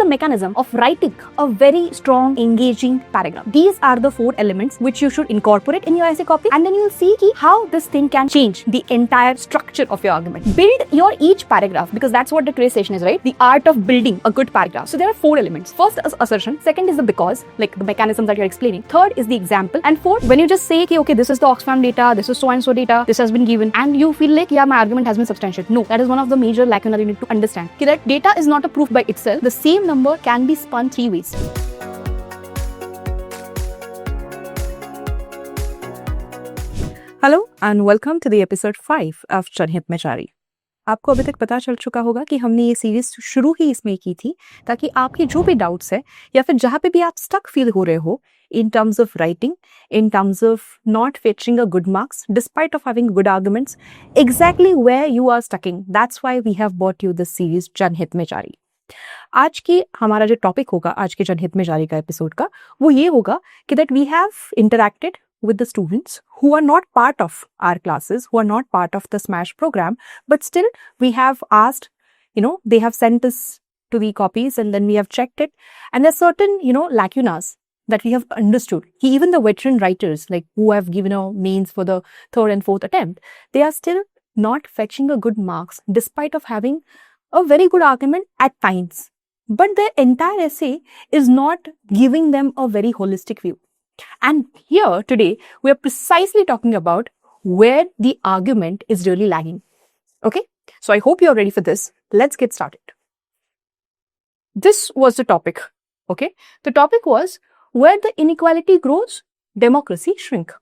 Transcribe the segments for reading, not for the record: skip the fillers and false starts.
the mechanism of writing a very strong, engaging paragraph? These are the 4 elements which you should incorporate in your essay copy, and then you'll see how this thing can change the entire structure of your argument. Build your each paragraph, because that's what the today's session is, right? The art of building a good paragraph. So there are 4 elements. First is assertion. Second is the because, like the mechanism that you're explaining. Third is the example. And fourth, when you just say, okay, this is the Oxfam data, this is so and so data, this has been given, and you feel like, yeah, my argument has been substantiated. No, that is one of the major lacuna you need to understand. That data is not a proof by itself. The same number can be spun 3 ways. Hello and welcome to the episode 5 of जनहित में जारी। आपको अभी तक पता चल चुका होगा कि हमने ये सीरीज शुरू ही इसमें की थी ताकि आपके जो भी डाउट्स है या फिर जहाँ पे भी आप स्टक फील हो रहे हो in terms of writing, in terms of not fetching a good marks despite of having good arguments, exactly where you are stucking. That's why we have brought you this series जनहित में जारी। आज की हमारा जो टॉपिक होगा आज के जनहित में जारी का एपिसोड का, वो ये होगा कि that we have interacted with the students who are not part of our classes, who are not part of the SMASH program, but still we have asked, they have sent us to the copies and then we have checked it. And there's certain, lacunas that we have understood. Even the veteran writers, like who have given mains for the 3rd and 4th attempt, they are still not fetching a good marks despite of having a very good argument at times. But their entire essay is not giving them a very holistic view. And here today, we are precisely talking about where the argument is really lagging. Okay, so I hope you're ready for this. Let's get started. This was the topic. Okay, the topic was where the inequality grows, democracy shrink.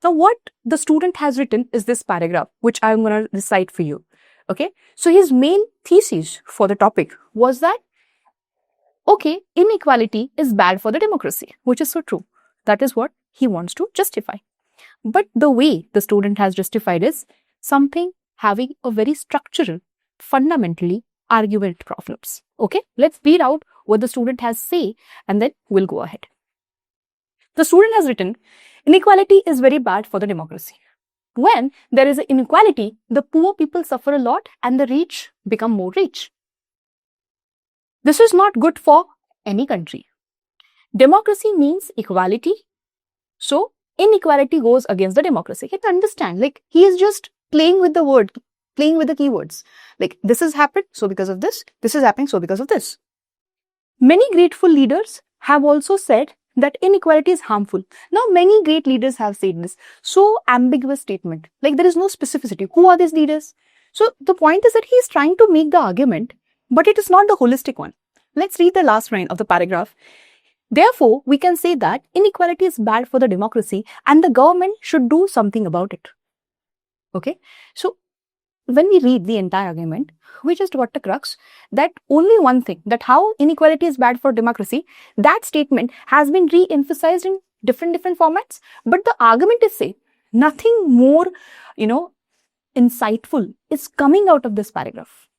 Now, what the student has written is this paragraph, which I'm going to recite for you. Okay, so his main thesis for the topic was that, okay, inequality is bad for the democracy, which is so true. That is what he wants to justify. But the way the student has justified is something having a very structural, fundamentally argument problems. Okay, let's read out what the student has say and then we'll go ahead. The student has written, inequality is very bad for the democracy. When there is an inequality, the poor people suffer a lot and the rich become more rich. This is not good for any country. Democracy means equality. So, inequality goes against the democracy. You can understand, like, he is just playing with the word, playing with the keywords. Like, this has happened, so because of this is happening, so because of this. Many grateful leaders have also said that inequality is harmful. Now, many great leaders have said this. So, ambiguous statement. Like, there is no specificity. Who are these leaders? So, the point is that he is trying to make the argument, but it is not the holistic one. Let's read the last line of the paragraph. Therefore, we can say that inequality is bad for the democracy and the government should do something about it. Okay, so when we read the entire argument, we just got the crux that only one thing, that how inequality is bad for democracy, that statement has been re-emphasized in different formats, but the argument is say nothing more, insightful is coming out of this paragraph.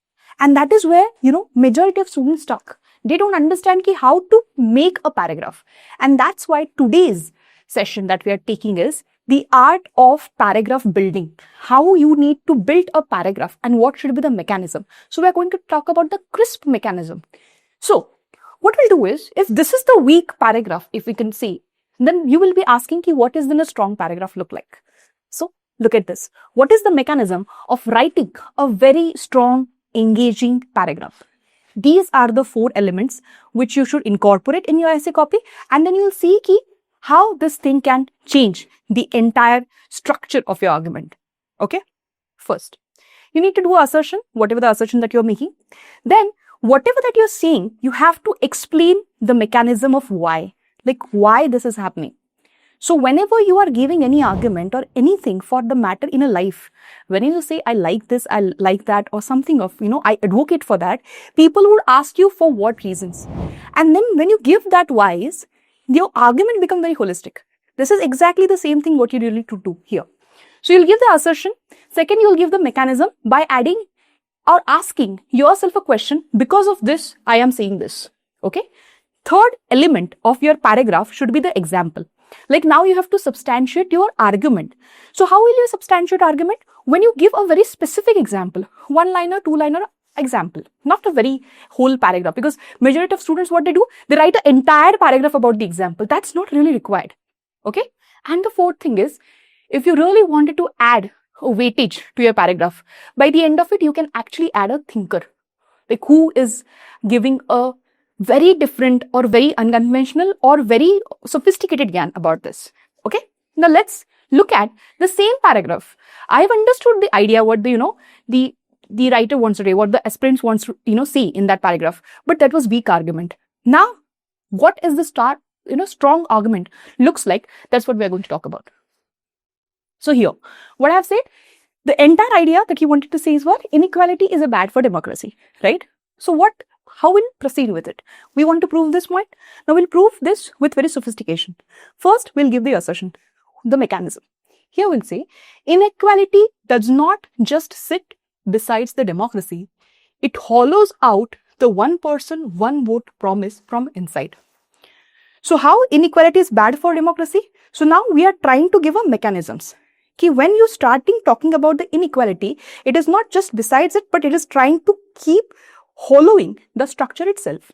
And that is where, majority of students stuck. They don't understand how to make a paragraph. And that's why today's session that we are taking is the art of paragraph building. How you need to build a paragraph and what should be the mechanism. So we are going to talk about the crisp mechanism. So what we'll do is, if this is the weak paragraph, if we can see, then you will be asking what is then a strong paragraph look like. So look at this. What is the mechanism of writing a very strong, engaging paragraph? These are the 4 elements which you should incorporate in your essay copy, and then you'll see how this thing can change the entire structure of your argument. Okay? First, you need to do assertion, whatever the assertion that you're making. Then, whatever that you're saying, you have to explain the mechanism of why. Like why this is happening. So whenever you are giving any argument or anything for the matter in a life, when you say, I like this, I like that, or something of, I advocate for that, people would ask you for what reasons. And then when you give that whys, your argument becomes very holistic. This is exactly the same thing what you really need to do here. So you'll give the assertion. Second, you'll give the mechanism by adding or asking yourself a question, because of this, I am saying this. Okay. Third element of your paragraph should be the example. Like now you have to substantiate your argument. So how will you substantiate argument? When you give a very specific example, 1-liner, 2-liner, example, not a very whole paragraph, because majority of students, what they do, they write an entire paragraph about the example. That's not really required. Okay. And the fourth thing is, if you really wanted to add a weightage to your paragraph, by the end of it, you can actually add a thinker, like who is giving a very different or very unconventional or very sophisticated gyan about this. Okay. Now let's look at the same paragraph. I've understood the idea, what the writer wants to say, what the aspirants wants to, say in that paragraph, but that was weak argument. Now, what is the strong argument looks like? That's what we're going to talk about. So here, what I've said, the entire idea that he wanted to say is what? Inequality is a bad for democracy, right? So how we'll proceed with it? We want to prove this point. Now we'll prove this with very sophistication. First, we'll give the assertion, the mechanism. Here we'll say, inequality does not just sit besides the democracy. It hollows out the one person, one vote promise from inside. So how inequality is bad for democracy? So now we are trying to give a mechanisms. When you starting talking about the inequality, it is not just besides it, but it is trying to keep hollowing the structure itself.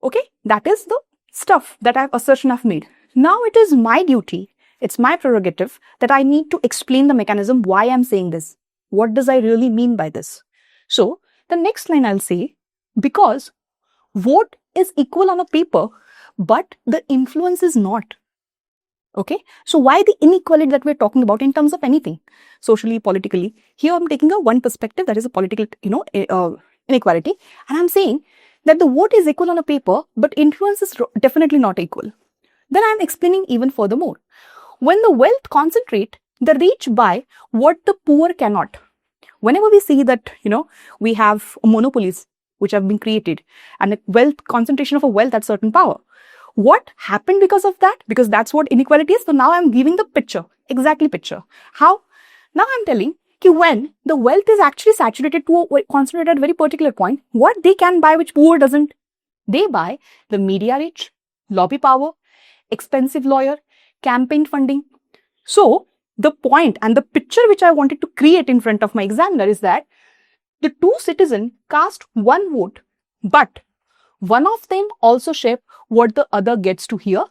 Okay, that is the stuff that assertion I've made. Now it is my duty, it's my prerogative that I need to explain the mechanism why I'm saying this. What does I really mean by this? So the next line I'll say, because vote is equal on a paper, but the influence is not. Okay, so why the inequality that we're talking about in terms of anything, socially, politically? Here I'm taking one perspective, that is a political, inequality, and I'm saying that the vote is equal on a paper, but influence is definitely not equal. Then I'm explaining even furthermore. When the wealth concentrate, the rich buy what the poor cannot. Whenever we see that, we have monopolies which have been created and a concentration of a wealth at certain power. What happened because of that? Because that's what inequality is. So now I'm giving the picture, exactly picture. How? Now I'm telling when the wealth is actually saturated to concentrated at a very particular point, what they can buy which poor doesn't? They buy the media reach, lobby power, expensive lawyer, campaign funding. So the point and the picture which I wanted to create in front of my examiner is that the two citizens cast one vote, but one of them also shape what the other gets to hear,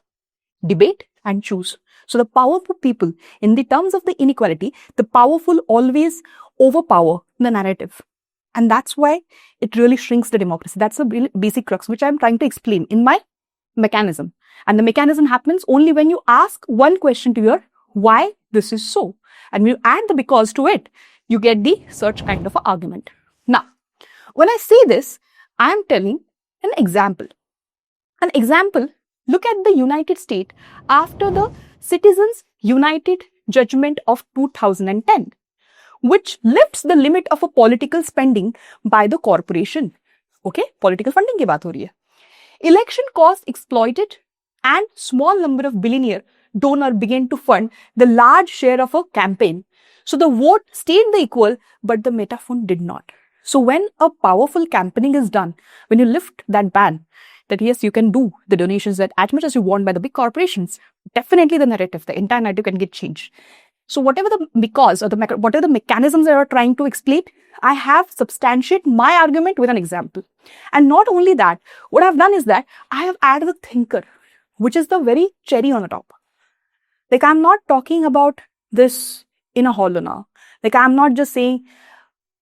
debate and choose. So the powerful people, in the terms of the inequality, the powerful always overpower the narrative. And that's why it really shrinks the democracy. That's a really basic crux which I'm trying to explain in my mechanism. And the mechanism happens only when you ask one question to your why this is so. And when you add the because to it, you get the such kind of an argument. Now, when I say this, I am telling an example. An example, look at the United States after the Citizens United Judgment of 2010, which lifts the limit of a political spending by the corporation. Okay, political funding की बात हो रही है. Election costs exploited and small number of billionaire donor began to fund the large share of a campaign. So the vote stayed the equal, but the metaphone did not. So when a powerful campaigning is done, when you lift that ban, that yes, you can do the donations that as much as you want by the big corporations, definitely the narrative, the entire narrative can get changed. So whatever the because or whatever the mechanisms that I are trying to explain, I have substantiated my argument with an example. And not only that, what I've done is that I have added the thinker, which is the very cherry on the top. Like I'm not talking about this in a hollow now. Like I'm not just saying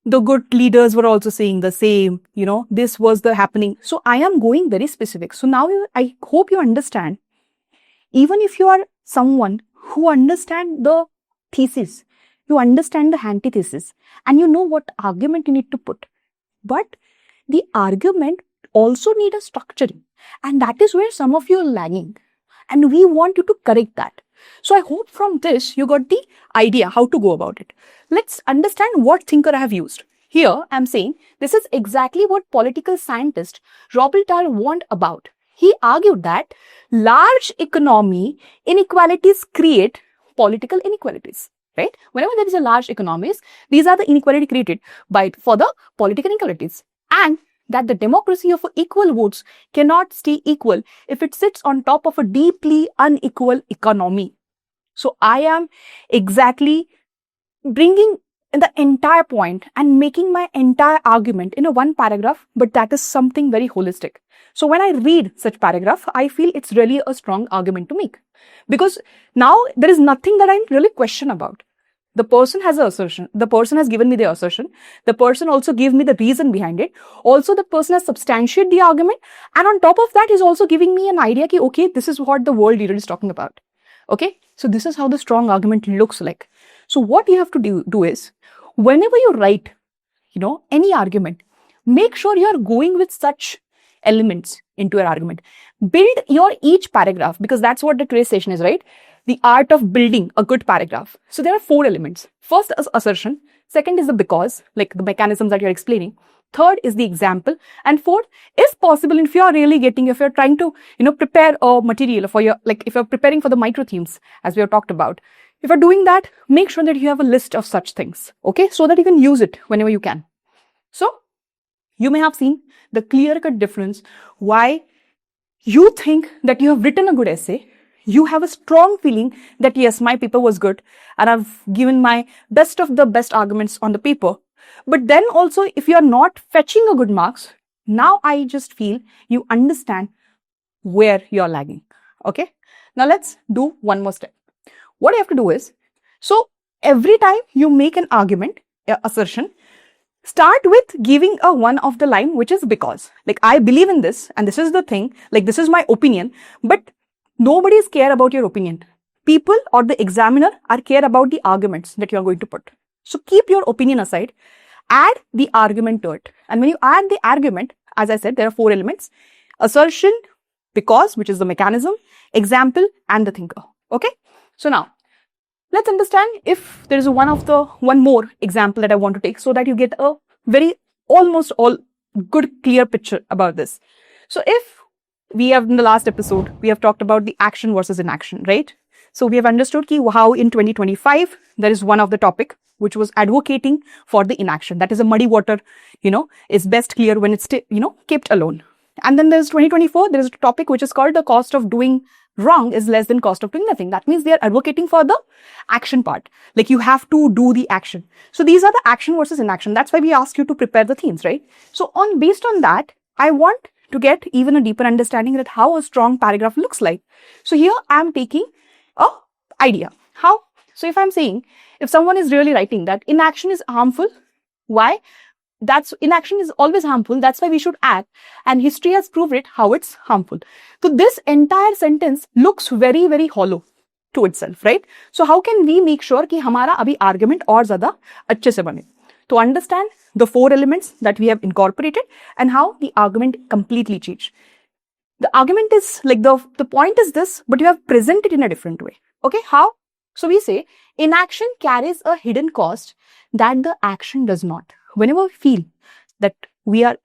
the good leaders were also saying the same, this was the happening. So I am going very specific. So now I hope you understand, even if you are someone who understand the thesis, you understand the antithesis, and you know what argument you need to put. But the argument also need a structuring. And that is where some of you are lagging. And we want you to correct that. So I hope from this, you got the idea how to go about it. Let's understand what thinker I have used. Here, I'm saying this is exactly what political scientist Robert Dahl warned about. He argued that large economy inequalities create political inequalities, right? Whenever there is a large economies, these are the inequality created for the political inequalities. And that the democracy of equal votes cannot stay equal if it sits on top of a deeply unequal economy. So I am exactly bringing the entire point and making my entire argument in a one paragraph, but that is something very holistic. So when I read such paragraph, I feel it's really a strong argument to make, because now there is nothing that I really question about. The person has an assertion. The person has given me the assertion. The person also gave me the reason behind it. Also, the person has substantiated the argument. And on top of that, is also giving me an idea that, okay, this is what the world leader is talking about. Okay, so this is how the strong argument looks like. So what you have to do is, whenever you write, any argument, make sure you are going with such elements into your argument. Build your each paragraph, because that's what the today's session is, right? The art of building a good paragraph. So there are 4 elements. First is assertion. Second is the because, like the mechanisms that you're explaining. Third is the example. And fourth is possible if you're trying to, prepare a material for your, like if you're preparing for the micro themes, as we have talked about. If you're doing that, make sure that you have a list of such things, okay? So that you can use it whenever you can. So you may have seen the clear-cut difference why you think that you have written a good essay. You have a strong feeling that yes, my paper was good and I've given my best of the best arguments on the paper. But then also, if you are not fetching a good marks, now I just feel you understand where you're lagging. Okay. Now let's do one more step. What you have to do is, so every time you make an argument, assertion, start with giving a one of the line, which is because. Like, I believe in this and this is the thing, like this is my opinion, but nobody is care about your opinion. People or the examiner are care about the arguments that you are going to put. So keep your opinion aside, add the argument to it. And when you add the argument, as I said, there are 4 elements: assertion, because, which is the mechanism, example, and the thinker. Okay. So now let's understand if there is one more example that I want to take, so that you get a very almost all good clear picture about this. So if we have, in the last episode, we have talked about the action versus inaction, right? So we have understood how in 2025, there is one of the topic which was advocating for the inaction. That is a muddy water, is best clear when it's, kept alone. And then there's 2024, there is a topic which is called the cost of doing wrong is less than cost of doing nothing. That means they are advocating for the action part. Like you have to do the action. So these are the action versus inaction. That's why we ask you to prepare the themes, right? So based on that, I want to get even a deeper understanding that how a strong paragraph looks like. So here I'm taking a idea. How? So if I'm saying, if someone is really writing that inaction is harmful, why? Inaction is always harmful. That's why we should act. And history has proved it how it's harmful. So this entire sentence looks very, very hollow to itself, right? So how can we make sure कि हमारा अभी argument और ज़्यादा अच्छे से बने? To understand the 4 elements that we have incorporated and how the argument completely changed. The argument is like the point is this, but you have presented in a different way. Okay, how? So we say inaction carries a hidden cost that the action does not. Whenever we feel that we are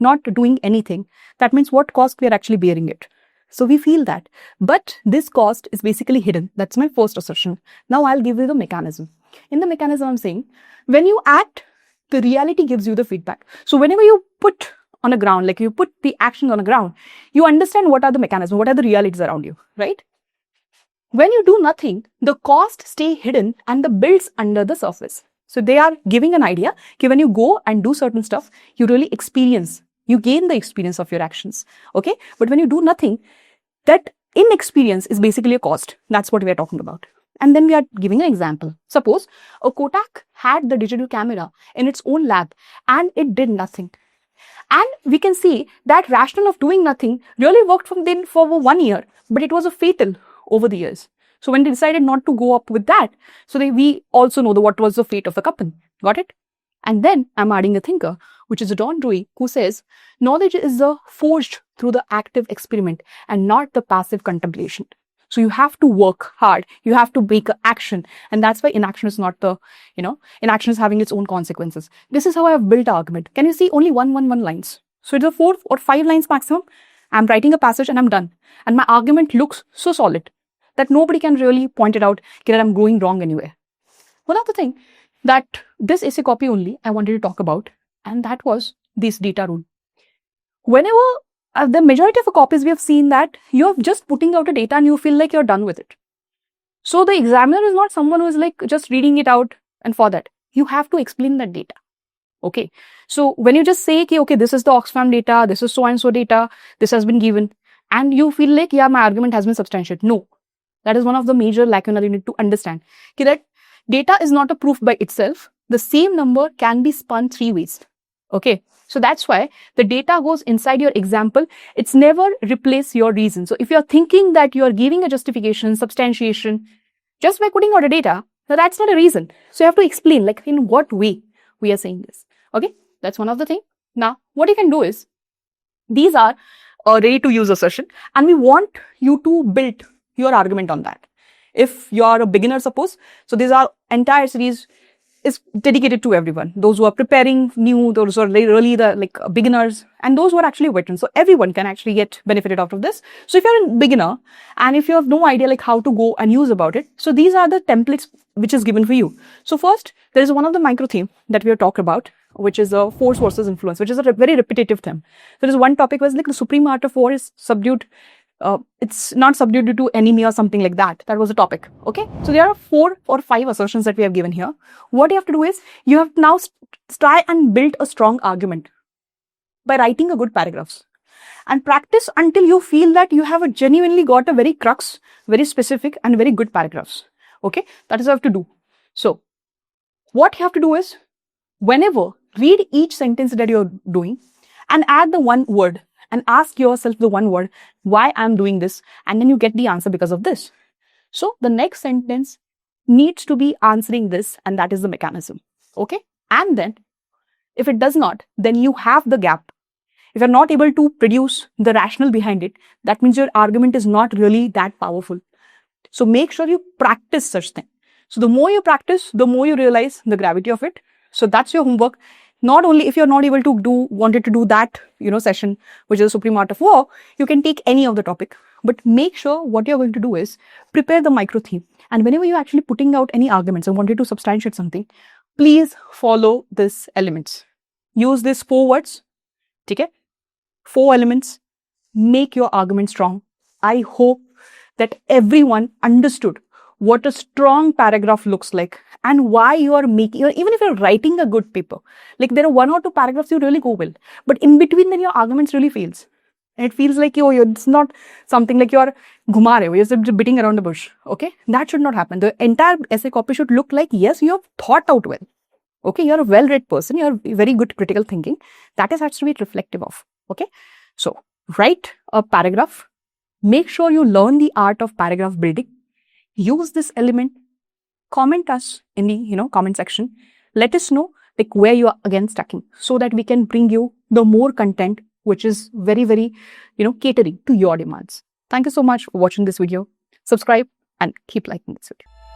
not doing anything, that means what cost we are actually bearing it. So we feel that, but this cost is basically hidden. That's my first assertion. Now I'll give you the mechanism. In the mechanism, I'm saying when you act, the reality gives you the feedback. So whenever you put on a ground, like you put the actions on a ground, you understand what are the mechanisms, what are the realities around you, right? When you do nothing, the cost stay hidden and the builds under the surface. So they are giving an idea that when you go and do certain stuff, you really experience, you gain the experience of your actions. Okay. But when you do nothing, that inexperience is basically a cost. That's what we are talking about. And then we are giving an example. Suppose a Kodak had the digital camera in its own lab and it did nothing. And we can see that rationale of doing nothing really worked for 1 year, but it was a fatal over the years. So when they decided not to go up with that, so we also know what was the fate of the couple. Got it? And then I'm adding a thinker, which is Don Dewey, who says, knowledge is forged through the active experiment and not the passive contemplation. So you have to work hard. You have to make an action. And that's why inaction is not inaction is having its own consequences. This is how I have built an argument. Can you see only one lines? So it's a 4 or 5 lines maximum. I'm writing a passage and I'm done. And my argument looks so solid that nobody can really point it out that I'm going wrong anywhere. One other thing that this essay copy only I wanted to talk about, and that was this data rule. Whenever the majority of the copies we have seen that you're just putting out a data and you feel like you're done with it. So the examiner is not someone who is like just reading it out and for that. you have to explain that data. Okay. So when you just say, okay, this is the Oxfam data, this is so and so data, this has been given, and you feel like, yeah, my argument has been substantiated. No, that is one of the major lacuna you need to understand. Okay, that data is not a proof by itself. The same number can be spun 3 ways. Okay. So that's why the data goes inside your example. It's never replace your reason. So if you're thinking that you're giving a justification, substantiation, just by putting out a data, now that's not a reason. So you have to explain, like, in what way we are saying this. Okay, that's one of the things. Now, what you can do is, these are ready to use assertion, and we want you to build your argument on that. If you are a beginner, suppose, so these are entire series is dedicated to everyone. Those who are preparing new, those who are really the beginners, and those who are actually veterans. So everyone can actually get benefited out of this. So if you're a beginner and if you have no idea like how to go and use about it, so these are the templates which is given for you. So first, there is one of the micro theme that we have talked about, which is a force versus influence, which is a very repetitive theme. There is one topic was like the supreme art of war is subdued. It's not subdued due to enemy or something like that. That was the topic. Okay. So there are 4 or 5 assertions that we have given here. What you have to do is you have to now try and build a strong argument by writing a good paragraphs and practice until you feel that you have genuinely got a very crux, very specific and very good paragraphs. Okay. That is what you have to do. So what you have to do is whenever read each sentence that you're doing and add the one word and ask yourself the one word, why I'm doing this, and then you get the answer because of this. So the next sentence needs to be answering this, and that is the mechanism. Okay. And then if it does not, then you have the gap. If you're not able to produce the rationale behind it, that means your argument is not really that powerful. So make sure you practice such thing. So the more you practice, the more you realize the gravity of it. So that's your homework. Not only if you're not able to wanted to do that, session, which is the supreme art of war, you can take any of the topic, but make sure what you're going to do is prepare the micro theme. And whenever you're actually putting out any arguments or wanted to substantiate something, please follow these elements. Use these 4 words. Okay? 4 elements. Make your argument strong. I hope that everyone understood what a strong paragraph looks like and why you are making, even if you're writing a good paper, like there are 1 or 2 paragraphs you really go well, but in between then your arguments really fails. And it feels like it's not something like you're just beating around the bush. Okay. That should not happen. The entire essay copy should look like, yes, you have thought out well. Okay. You're a well-read person. You're very good critical thinking. That has to be reflective of. Okay. So write a paragraph. Make sure you learn the art of paragraph building. Use this element, comment us in the comment section. Let us know like where you are again stucking so that we can bring you the more content which is very, very, catering to your demands. Thank you so much for watching this video. Subscribe and keep liking this video.